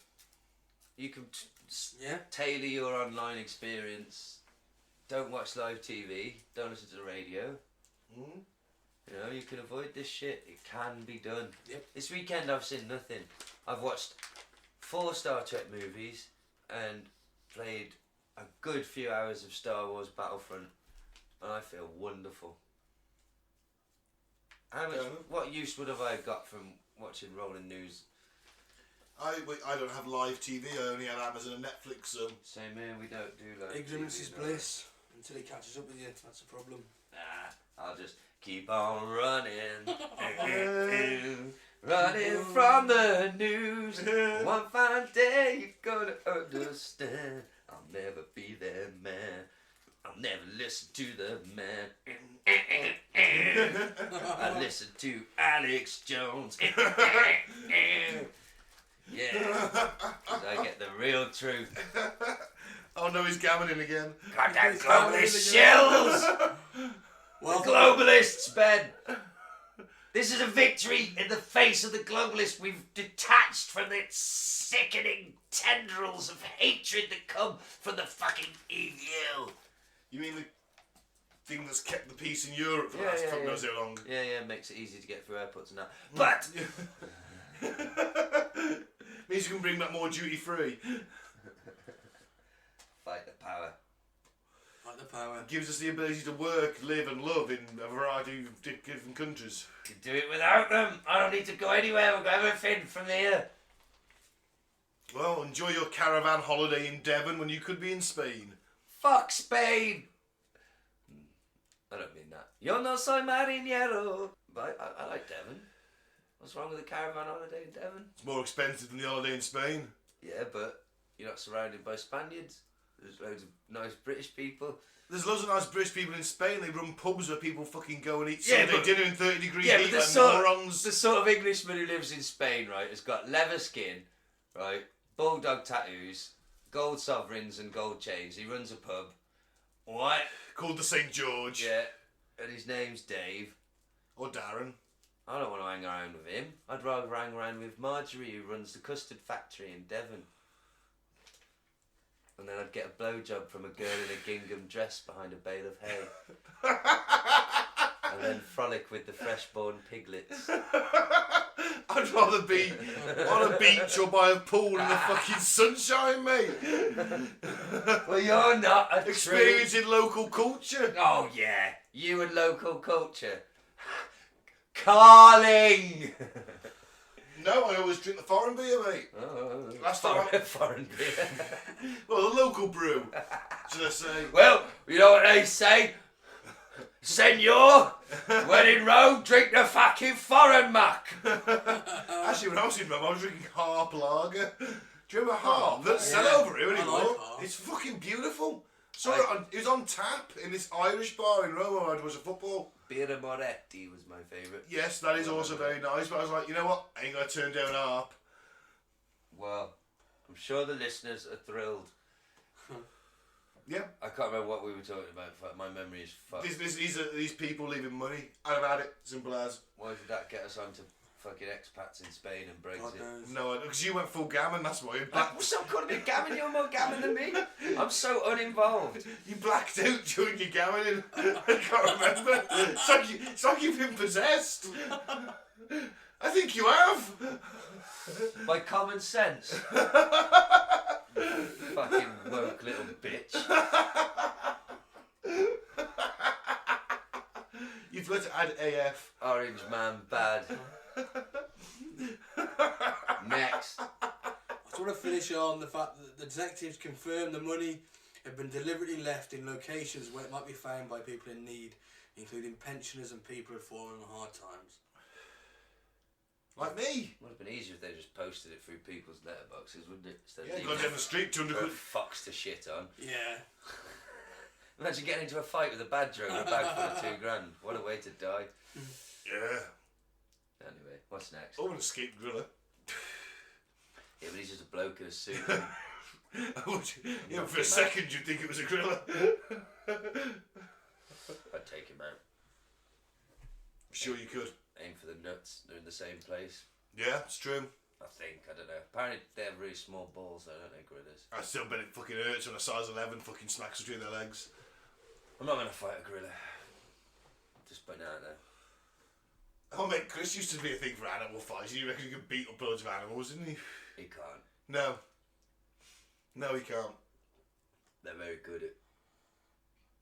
you can tailor your online experience. Don't watch live TV. Don't listen to the radio. Mm. You know, you can avoid this shit. It can be done. Yep. This weekend I've seen nothing. I've watched 4 Star Trek movies and played a good few hours of Star Wars Battlefront, and I feel wonderful. What use would have I got from watching Rolling News? I don't have live TV. I only have Amazon and Netflix. So. Same here. We don't do like Ignorance TV, is no. bliss until he catches up with you. That's a problem. Nah, I'll just keep on running. Running from the news. One fine day you're gonna understand. I'll never be there, man. I'll never listen to the man. I listen to Alex Jones. Yeah, 'cause I get the real truth. Oh no, he's gammoning again. Goddamn globalist shills! Well, The globalists, Ben! This is a victory in the face of the globalists. We've detached from the sickening tendrils of hatred that come from the fucking EU. You mean the thing that's kept the peace in Europe for the last fuck knows how long? Yeah, makes it easy to get through airports and that. But Means you can bring back more duty free. fight the power. like the power. Gives us the ability to work, live, and love in a variety of different countries. You can do it without them. I don't need to go anywhere. We've got everything from here. Well, enjoy your caravan holiday in Devon when you could be in Spain. Fuck Spain! I don't mean that. Yo no soy marinero. But I like Devon. What's wrong with a caravan holiday in Devon? It's more expensive than the holiday in Spain. Yeah, but you're not surrounded by Spaniards. There's loads of nice British people. There's loads of nice British people in Spain. They run pubs where people fucking go and eat Yeah, Sunday but- dinner in 30-degree Yeah, heat but like morons. the sort of Englishman who lives in Spain, right, has got leather skin, right, bulldog tattoos, gold sovereigns and gold chains. He runs a pub. What? Called the St. George. Yeah, and his name's Dave. Or Darren. I don't want to hang around with him. I'd rather hang around with Marjorie, who runs the custard factory in Devon. And then I'd get a blowjob from a girl in a gingham dress behind a bale of hay. And then frolic with the freshborn piglets. I'd rather be on a beach or by a pool in the fucking sunshine, mate. Well, you're not a Experiencing local culture. Oh, yeah. You and local culture. Carling! No, I always drink the foreign beer, mate. Oh, Last time I- foreign beer. Well, the local brew, should I say. Well, you know what they say? Senor, when in Rome, drink the fucking foreign muck. Actually, when I was in Rome, I was drinking Harp Lager. Do you remember Harp? They don't sell yeah. over here I anymore. like Harp. It's fucking beautiful. It was on tap in this Irish bar in Rome where I was a football. Birra Moretti was my favourite. Yes, that is also very nice, but I was like, you know what? I ain't going to turn down Harp. Well, I'm sure the listeners are thrilled. Yeah. I can't remember what we were talking about. My memory is fucked. These people leaving money. I've had it. Simple as. Why did that get us onto fucking expats in Spain and God Brexit? knows. No, because you went full gammon, that's why. Stop calling me gammon, you're more gammon than me. I'm so uninvolved. You blacked out during your gammoning. I can't remember. It's like you've been possessed. I think you have. By common sense. Fucking woke little bitch. You've got to add AF. Orange man bad. Next. I just want to finish on the fact that the detectives confirmed the money had been deliberately left in locations where it might be found by people in need, including pensioners and people who have fallen on hard times. Like me. Would have been easier if they just posted it through people's letterboxes, wouldn't it? Instead Yeah, of go down the street, 200 for quid. fucks to shit on. Yeah. Imagine getting into a fight with a badger over a bag full of $2,000. What a way to die. Yeah. Anyway, what's next? Oh, an escaped gorilla. Yeah, but he's just a bloke in a suit. Yeah, for a second you'd think it was a gorilla. I'd take him out. Sure you could. Aim for the nuts. They're in the same place. Yeah, it's true. I think. I don't know. Apparently they have really small balls though, don't they, gorillas? I still bet it fucking hurts when a size 11 fucking smacks between their legs. I'm not going to fight a gorilla. Just putting it out there. Oh mate, Chris used to be a thing for animal fights. You reckon he could beat up loads of animals, didn't he? He can't. No. No, he can't. They're very good at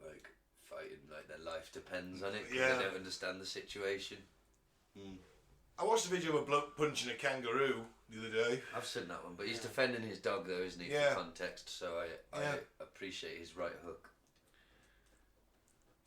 like fighting, like their life depends on it. 'Cause Yeah. they don't understand the situation. I watched a video of a bloke punching a kangaroo the other day. I've seen that one, but he's defending his dog though, isn't he? Yeah. For context, so I Yeah. appreciate his right hook.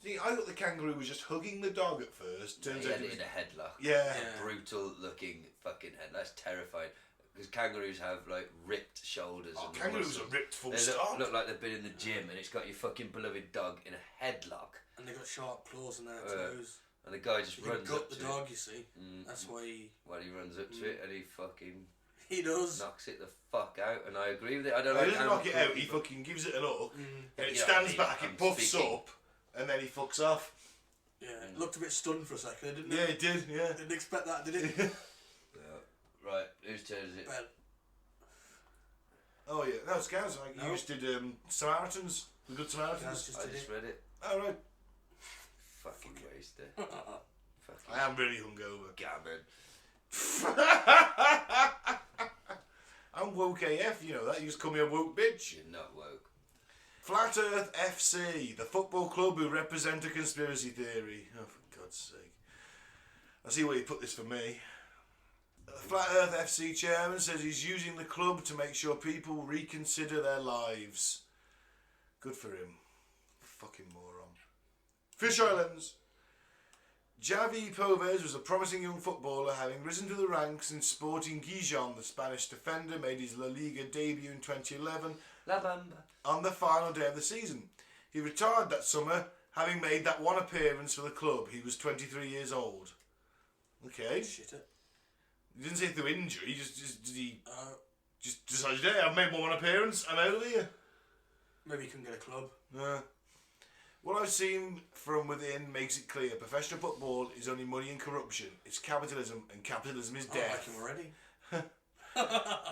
See, I thought the kangaroo was just hugging the dog at first. Turns He out had it it was... in a headlock. Yeah. Yeah. Brutal looking fucking head. That's terrifying. Because kangaroos have like ripped shoulders. Oh, and kangaroos muscles. are ripped full They stop. look like they've been in the gym, and it's got your fucking beloved dog in a headlock, And they've got sharp claws in their toes. and the guy just You can runs gut up the to dog, it. you see. That's why He runs up to it, and he fucking he does. knocks it the fuck out. And I agree with it. I don't He like doesn't animal knock it out, cruelty, he but- fucking gives it a look, and it Yeah, stands I mean, back, I'm it puffs speaking. up, and then he fucks off. Yeah, it looked a bit stunned for a second, didn't Yeah, it? it did, yeah. Didn't expect that, did it? Yeah. Right, whose turn is it? Ben. Oh yeah, no, it's Gaz. Like, No. You just did Samaritans, the Good Samaritans. Gaz just I did just it. read it. Oh right, Fucking waster. Fucking I am really hungover. gammon. I'm woke AF, you know that. You just call me a woke bitch. You're not woke. Flat Earth F.C, the football club who represent a conspiracy theory. Oh, for God's sake. I see where you put this for me. The Flat Earth F.C chairman says he's using the club to make sure people reconsider their lives. Good for him. Fucking moron. Fish Islands. Javi Povez was a promising young footballer, having risen through the ranks in Sporting Gijon. The Spanish defender made his La Liga debut in 2011 La Bamba. on the final day of the season. He retired that summer, having made that one appearance for the club. He was 23 years old. Okay. Shit it. He didn't say through injury, just decided, hey, I've made one appearance, I'm out of here. Maybe you can get a club. What I've seen from within makes it clear professional football is only money and corruption. It's capitalism, and capitalism is I death. like him already.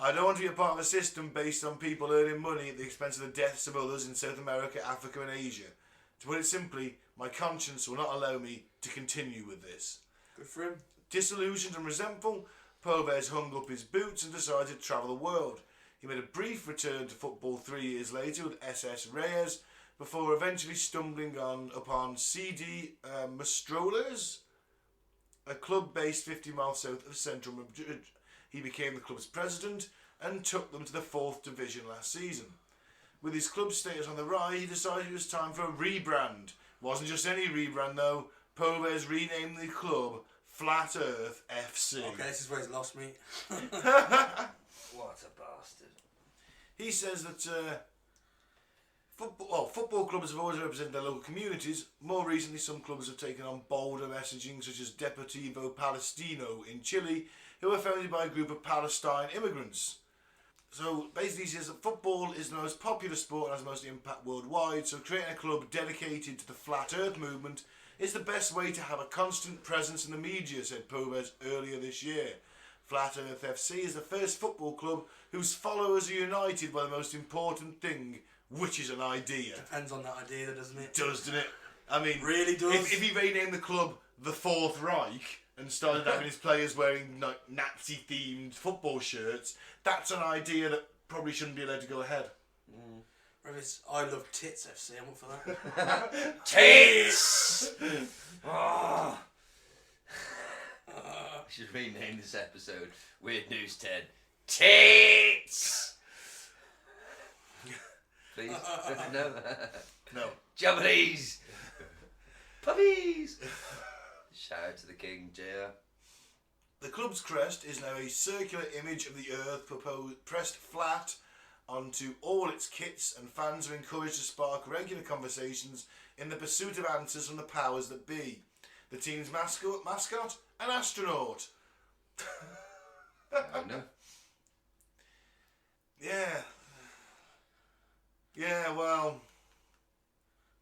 I don't want to be a part of a system based on people earning money at the expense of the deaths of others in South America, Africa and Asia. To put it simply, my conscience will not allow me to continue with this. Good for him. Disillusioned and resentful, Povez hung up his boots and decided to travel the world. He made a brief return to football 3 years later with SS Reyes, before eventually stumbling upon CD Mastroles, a club based 50 miles south of central Madrid. He became the club's president and took them to the 4th division last season. With his club status on the rise, he decided it was time for a rebrand. Wasn't just any rebrand though. Povez renamed the club Flat Earth F.C. Okay, this is where he's lost me. What a bastard. He says that football clubs have always represented their local communities. More recently, some clubs have taken on bolder messaging, such as Deportivo Palestino in Chile, who were founded by a group of Palestine immigrants. So basically he says that football is the most popular sport and has the most impact worldwide, so creating a club dedicated to the Flat Earth movement is the best way to have a constant presence in the media, said Povez earlier this year. Flat Earth FC is the first football club whose followers are united by the most important thing, which is an idea. Depends on that idea, doesn't it? Does, doesn't it? I mean, Really does. If he renamed the club the Fourth Reich and started having his players wearing like Nazi-themed football shirts, that's an idea that probably shouldn't be allowed to go ahead. Or if it's I Love Tits FC, I'm up for that. Tits! Oh. I should rename this episode Weird News 10. Tits! Please? No? No. Japanese! Puppies! Shout out to the King, JR. The club's crest is now a circular image of the Earth pressed flat onto all its kits, and fans are encouraged to spark regular conversations in the pursuit of answers from the powers that be. The team's mascot, an astronaut. I know. Yeah, well,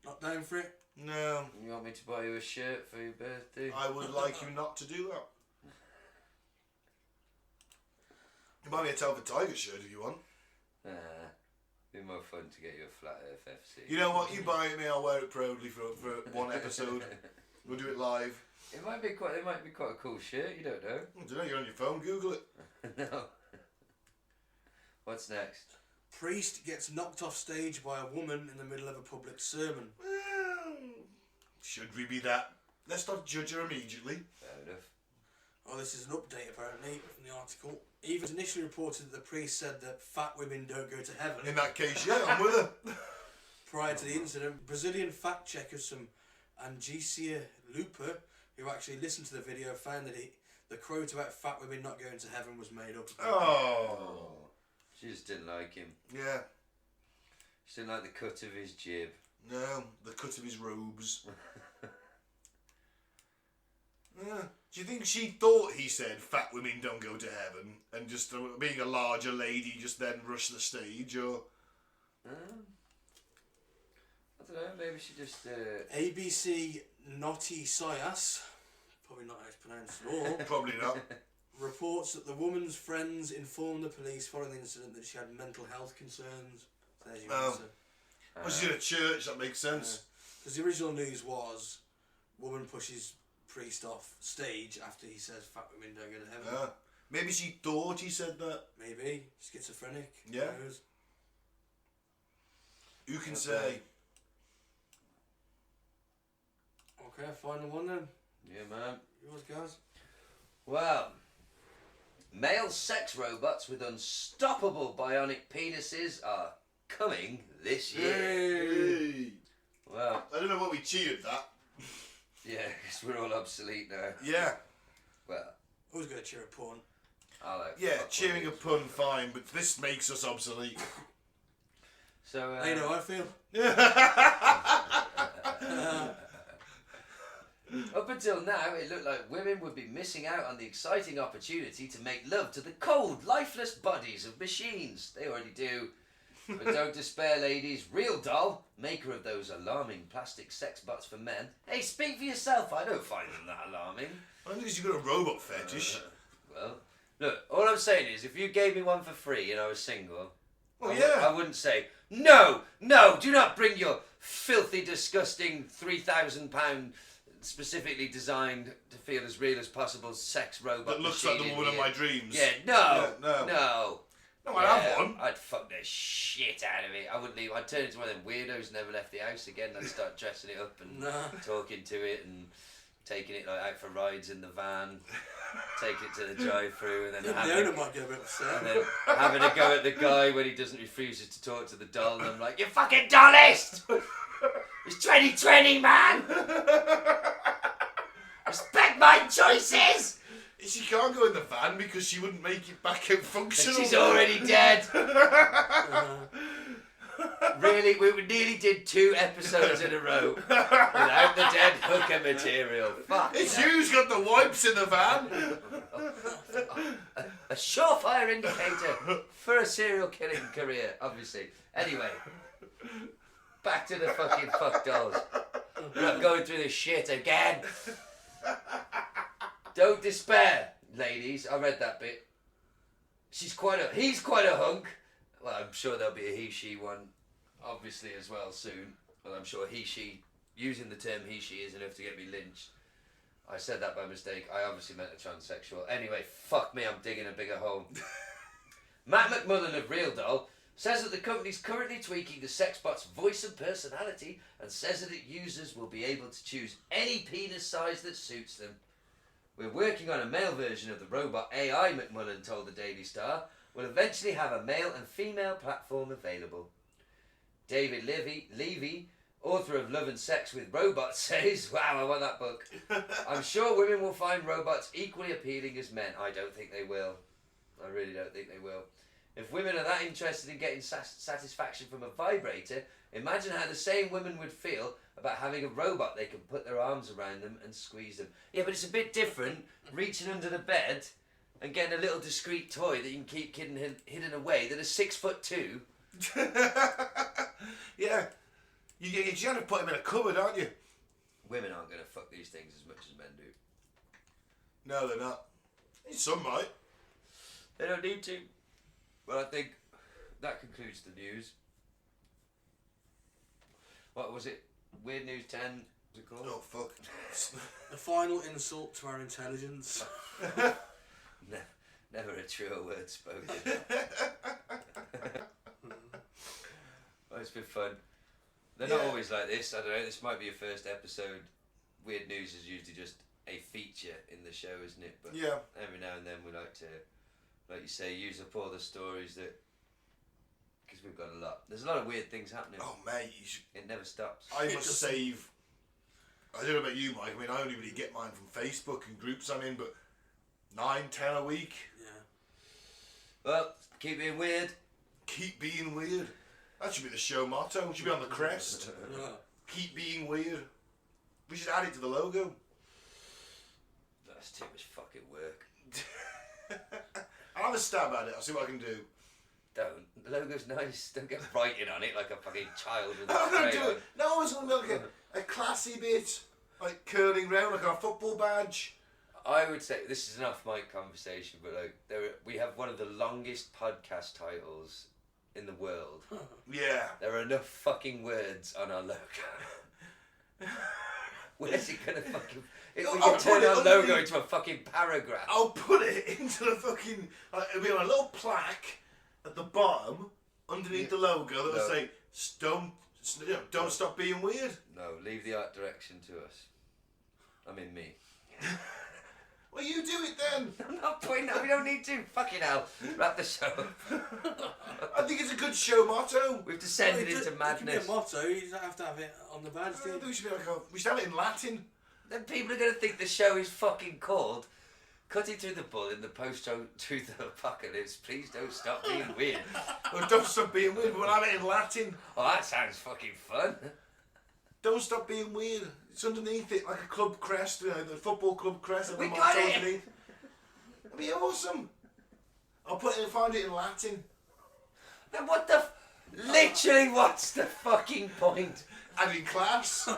Not down for it. no. You want me to buy you a shirt for your birthday? I would like you not to do that. You buy me a Telford Tiger shirt if you want. Be more fun to get you a Flat Earth FC. You know what? You buy it me, I'll wear it proudly for one episode. We'll do it live. It might be quite a cool shirt. You don't know. I don't know. You're on your phone. Google it. No. What's next? Priest gets knocked off stage by a woman in the middle of a public sermon. Well, should we be that? Let's not judge her immediately. Fair enough. Oh, this is an update apparently from the article. Evans initially reported that the priest said that fat women don't go to heaven. In that case, yeah, I'm with her. Prior to the incident, Brazilian fact checkers from Angicia Lupa, who actually listened to the video, found that the quote about fat women not going to heaven was made up. Oh. She just didn't like him. Yeah. She didn't like the cut of his jib. No, the cut of his robes. Yeah. Do you think she thought he said fat women don't go to heaven, and just being a larger lady just then rushed the stage, or? I don't know, maybe she just... ABC Naughty Sayas, probably not how it's pronounced at all, Probably not. reports that the woman's friends informed the police following the incident that she had mental health concerns. So there's your answer. Well, she's in a church, that makes sense. Because the original news was, woman pushes priest off stage after he says fat women don't go to heaven. Maybe she thought he said that. Maybe. Schizophrenic. Yeah. Who knows? Who can say? Okay, final one then. Yeah, man. Yours, guys. Well, male sex robots with unstoppable bionic penises are coming this year. cheered that. Yeah, because we're all obsolete now. Yeah. Well, Who's going to cheer a porn? I like. Yeah, fuck cheering a bunnies. pun fine, but this makes us obsolete. So. You know how I feel. Up until now, it looked like women would be missing out on the exciting opportunity to make love to the cold, lifeless bodies of machines. They already do. But don't despair, ladies. Real Doll, maker of those alarming plastic sex bots for men. Hey, speak for yourself. I don't find them that alarming. I think you've got a robot fetish. Well, look, all I'm saying is, if you gave me one for free and I was single, Well, I wouldn't say, no, do not bring your filthy, disgusting £3,000 specifically designed to feel as real as possible sex robot That looks like the machine woman in of here." my dreams. Yeah, no. No, I Yeah, have one. I'd fuck the shit out of it. I wouldn't leave. I'd turn into one of them weirdos, never left the house again. I'd start dressing it up and talking to it and taking it like out for rides in the van, taking it to the drive-through, and then The owner might get a bit upset. and then having a go at the guy when he doesn't refuses to talk to the doll, and I'm like, "You fucking dollist! It's 2020, man! Respect my choices!" She can't go in the van because she wouldn't make it back out functional. She's already dead. Really, we nearly did 2 episodes in a row without the dead hooker material. Fuck. It's you who's got the wipes in the van. A surefire indicator for a serial killing career, obviously. Anyway, back to the fucking fuck dolls. We're not going through this shit again. Don't despair, ladies. I read that bit. He's quite a hunk. Well, I'm sure there'll be a he-she one, obviously, as well soon. Well, I'm sure he-she, using the term he-she is enough to get me lynched. I said that by mistake. I obviously meant a transsexual. Anyway, fuck me, I'm digging a bigger hole. Matt McMullen of Real Doll says that the company's currently tweaking the sex bot's voice and personality and says that its users will be able to choose any penis size that suits them. We're working on a male version of the robot AI, McMullen told the Daily Star. We'll eventually have a male and female platform available. David Levy, author of Love and Sex with Robots, says, wow, I want that book. I'm sure women will find robots equally appealing as men. I don't think they will. I really don't think they will. If women are that interested in getting satisfaction from a vibrator, imagine how the same women would feel about having a robot they can put their arms around them and squeeze them. Yeah, but it's a bit different reaching under the bed and getting a little discreet toy that you can keep hidden away than a 6'2". Yeah. You have to put him in a cupboard, aren't you? Women aren't going to fuck these things as much as men do. No, they're not. Some might. They don't need to. Well, I think that concludes the news. What was it? Weird News 10, was it called? Oh, fuck. The final insult to our intelligence. Never a truer word spoken. Well, it's been fun. They're not always like this. I don't know. This might be your first episode. Weird News is usually just a feature in the show, isn't it? But yeah. Every now and then we like to, like you say, use up all the stories that. Because we've got a lot. There's a lot of weird things happening. Oh, mate. It never stops. I must save. I don't know about you, Mike. I mean, I only really get mine from Facebook and groups I'm in, but 9, 10 a week. Yeah. Well, keep being weird. Keep being weird. That should be the show motto. It should be on the crest. Yeah. Keep being weird. We should add it to the logo. That's too much fucking work. I'll have a stab at it. I'll see what I can do. Don't. The logo's nice. Don't get writing on it like a fucking child with a I'm going to do crayon. it. No, it's going to be like a classy bit. Like curling round, like a football badge. I would say this is an off-mic conversation, but like we have one of the longest podcast titles in the world. Yeah. There are enough fucking words on our logo. Where's it gonna fucking? We I'll can turn put it our logo underneath. into a fucking paragraph. I'll put it into the fucking. It'll be on a little plaque at the bottom underneath the logo that will say "Don't stop being weird." No, leave the art direction to us. I mean me. Well, you do it then. I'm not putting that. We don't need to. Fucking hell. Wrap the show up. I think it's a good show motto. We've descended Well, into it madness. could be a motto. You don't have to have it on the badge, I do you? think we should have it in Latin. Then people are going to think the show is fucking called Cutting Through the Bull in the Post-Truth Apocalypse. Please don't stop being weird. Well, don't stop being weird. We'll have it in Latin. Oh, that sounds fucking fun. Don't stop being weird. It's underneath it, like a club crest, you know, the football club crest. And We the got motto it. underneath. It'll be awesome. I'll find it in Latin. Then what the... Literally, what's the fucking point? And in class.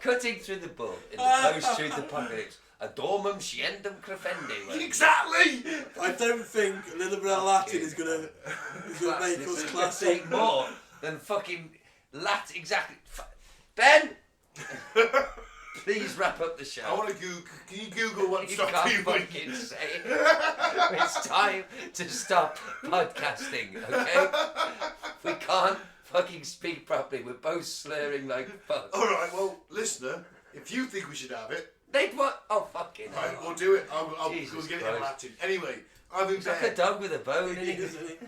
Cutting Through the Bull in the Post-Truth Apocalypse. Adormum sciendum crefende. Exactly. I don't think a little bit of Latin is gonna make us classy. Take more than fucking Latin. Exactly. Ben! Please wrap up the show. I want to Google. Can you Google what You stop can't being fucking say it. It's time to stop podcasting, okay? We can't fucking speak properly. We're both slurring like fuck. Alright, well, listener, if you think we should have it, They'd what? Oh, fucking hell. right, we'll do it. I'll Jesus get it in Christ. Latin. Anyway, I've been It's like a Ben. dog with a bone, isn't he? Isn't it?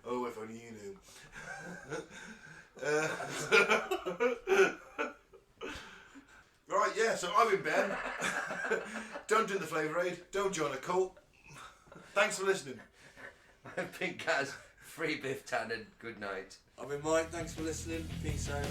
Oh, if only you knew. Right, yeah, so I've been Ben. Don't do the Flavour Aid. Don't join a cult. Thanks for listening. I've been Gaz. Free Biff Tannen. Good night. I've been Mike. Thanks for listening. Peace out.